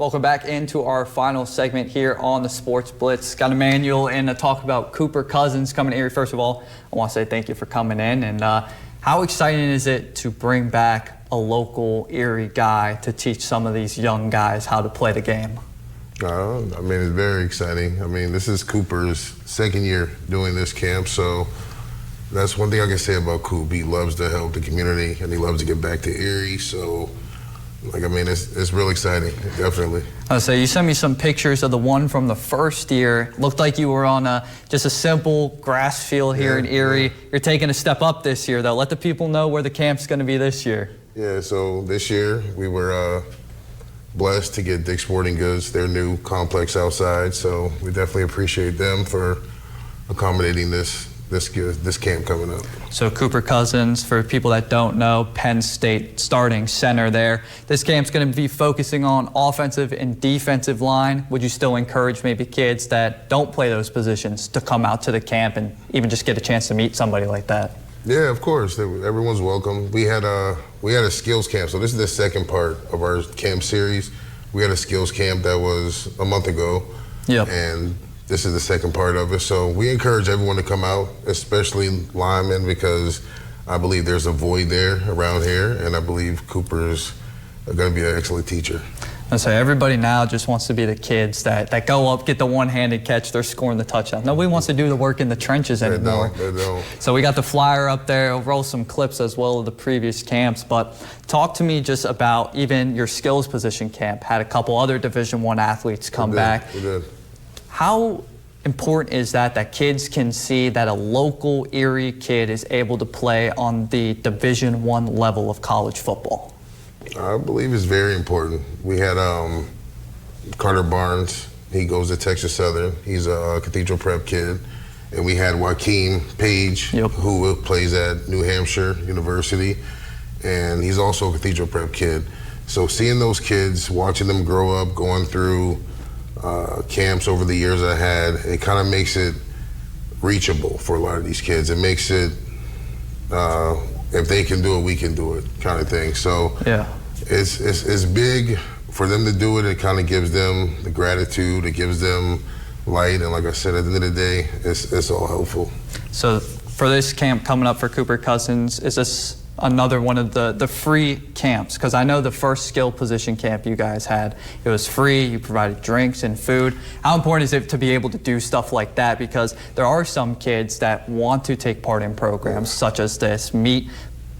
Welcome back into our final segment here on the Sports Blitz. Got Emmanuel in to talk about Cooper Cousins coming to Erie. First of all, I want to say thank you for coming in. And how exciting is it to bring back a local Erie guy to teach some of these young guys how to play the game? I mean, it's very exciting. I mean, this is Cooper's second year doing this camp, so that's one thing I can say about Coop. He loves to help the community, and he loves to get back to Erie, so I mean, it's real exciting, definitely. So you sent me some pictures of the one from the first year. Looked like you were on just a simple grass field here in Erie. Yeah. You're taking a step up this year, though. Let the people know where the camp's going to be this year. Yeah, so this year we were blessed to get Dick's Sporting Goods, their new complex outside. So we definitely appreciate them for accommodating this camp coming up. So Cooper Cousins, for people that don't know, Penn State starting center there. This camp's going to be focusing on offensive and defensive line. Would you still encourage maybe kids that don't play those positions to come out to the camp and even just get a chance to meet somebody like that? Yeah, of course. Everyone's welcome. We had a skills camp. So this is the second part of our camp series. We had a skills camp that was a month ago. Yep. And this is the second part of it. So we encourage everyone to come out, especially linemen, because I believe there's a void there around here, and I believe Cooper's going to be an excellent teacher. And so everybody now just wants to be the kids that go up, get the one-handed catch, they're scoring the touchdown. Nobody wants to do the work in the trenches anymore. They don't. So we got the flyer up there. We'll roll some clips as well of the previous camps. But talk to me just about even your skills position camp. Had a couple other Division I athletes come back. We did. How important is that kids can see that a local Erie kid is able to play on the Division I level of college football? I believe it's very important. We had Carter Barnes. He goes to Texas Southern. He's a Cathedral Prep kid. And we had Joaquin Page, who plays at New Hampshire University. And he's also a Cathedral Prep kid. So seeing those kids, watching them grow up, going through camps over the years I had, it kind of makes it reachable for a lot of these kids. It makes it, if they can do it, we can do it kind of thing. So yeah, it's big for them to do it. It kind of gives them the gratitude. It gives them light. And like I said, at the end of the day, it's all helpful. So for this camp coming up for Cooper Cousins, is this another one of the free camps? Because I know the first skill position camp you guys had, it was free, you provided drinks and food. How important is it to be able to do stuff like that? Because there are some kids that want to take part in programs such as this, meet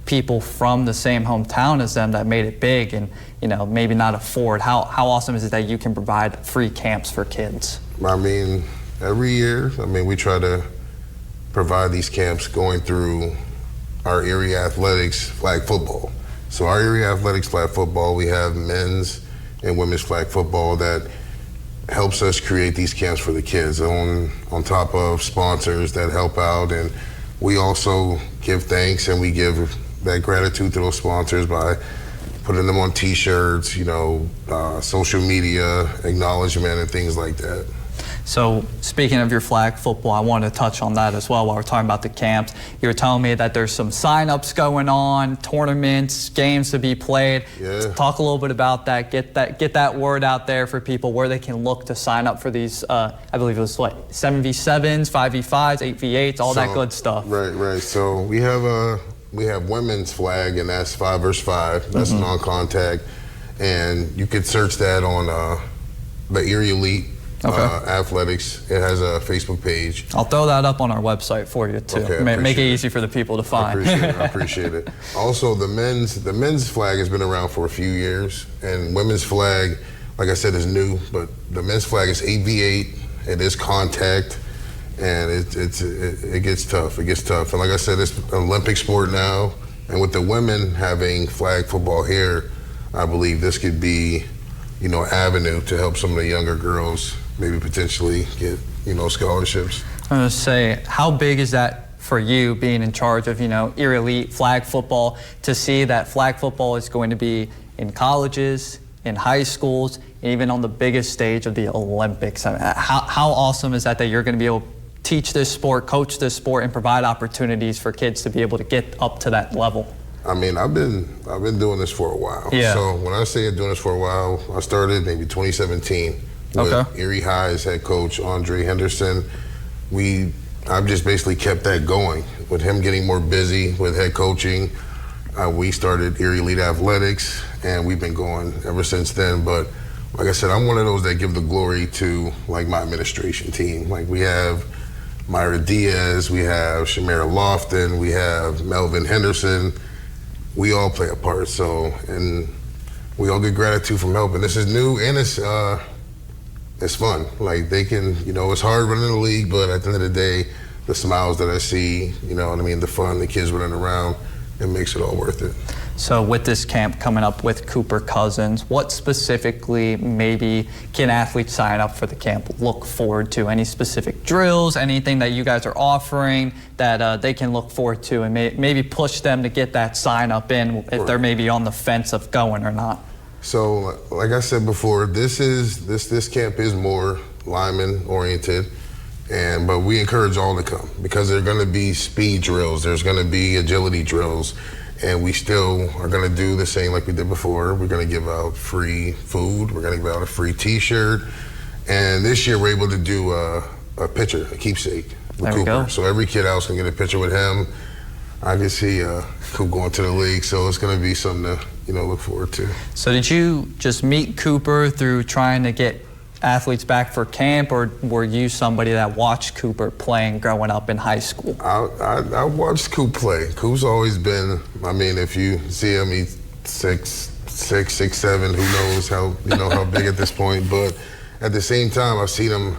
people from the same hometown as them that made it big and, you know, maybe not afford. How awesome is it that you can provide free camps for kids? I mean, every year, we try to provide these camps going through our Erie Athletics flag football. So our Erie Athletics flag football, we have men's and women's flag football that helps us create these camps for the kids on top of sponsors that help out. And we also give thanks and we give that gratitude to those sponsors by putting them on t-shirts, social media acknowledgement and things like that. So speaking of your flag football, I want to touch on that as well while we're talking about the camps. You were telling me that there's some sign-ups going on, tournaments, games to be played. Yeah. Talk a little bit about that. Get that word out there for people where they can look to sign up for these, I believe it was what, 7v7s, 5v5s, 8v8s, all that good stuff. Right. So we have women's flag, and that's 5 versus 5. That's non-contact. And you could search that on the Erie Elite Athletics. It has a Facebook page. I'll throw that up on our website for you too. Okay, Make it easy for the people to find. I appreciate it. Also, the men's flag has been around for a few years, and women's flag, like I said, is new. But the men's flag is 8v8. It is contact, and it gets tough. It gets tough. And like I said, it's an Olympic sport now. And with the women having flag football here, I believe this could be, avenue to help some of the younger girls maybe potentially get, scholarships. I'm going to say, how big is that for you being in charge of, Erie Elite flag football, to see that flag football is going to be in colleges, in high schools, and even on the biggest stage of the Olympics? How awesome is that you're going to be able to teach this sport, coach this sport, and provide opportunities for kids to be able to get up to that level? I mean, I've been doing this for a while. Yeah. So when I say doing this for a while, I started maybe 2017 with Erie High's head coach Andre Henderson. I've just basically kept that going with him getting more busy with head coaching. We started Erie Elite Athletics, and we've been going ever since then. But like I said, I'm one of those that give the glory to like my administration team. Like we have Myra Diaz, we have Shamara Lofton, we have Melvin Henderson. We all play a part, and we all get gratitude from helping. This is new, and it's fun. Like they can, it's hard running the league, but at the end of the day, the smiles that I see, the fun, the kids running around, it makes it all worth it. So with this camp coming up with Cooper Cousins, what specifically maybe can athletes sign up for the camp look forward to? Any specific drills, anything that you guys are offering that they can look forward to and maybe push them to get that sign up in if they're maybe on the fence of going or not? So like I said before, this camp is more lineman oriented. But we encourage all to come because there are going to be speed drills, there's going to be agility drills, and we still are going to do the same like we did before. We're going to give out free food, we're going to give out a free t-shirt, and this year we're able to do a picture, a keepsake with Cooper. So every kid else can get a picture with him. I can see Coop going to the league, so it's going to be something to look forward to. So did you just meet Cooper through trying to get athletes back for camp, or were you somebody that watched Cooper playing growing up in high school? I watched Coop play. Coop's always been, if you see him, he's 6'7", who knows how big at this point, but at the same time, I've seen him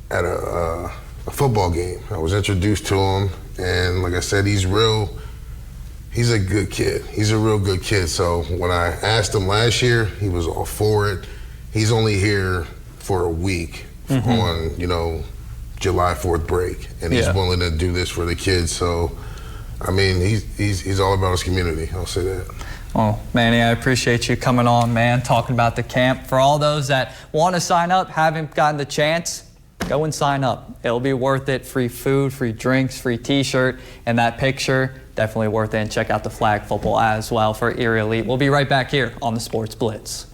at a football game. I was introduced to him, and like I said, he's a good kid. He's a real good kid. So when I asked him last year, he was all for it. He's only here for a week on, July 4th break, and he's willing to do this for the kids. So, he's all about his community. I'll say that. Well, Manny, I appreciate you coming on, man, talking about the camp. For all those that want to sign up, haven't gotten the chance, go and sign up. It'll be worth it. Free food, free drinks, free t-shirt, and that picture, definitely worth it. And check out the flag football as well for Erie Elite. We'll be right back here on the Sports Blitz.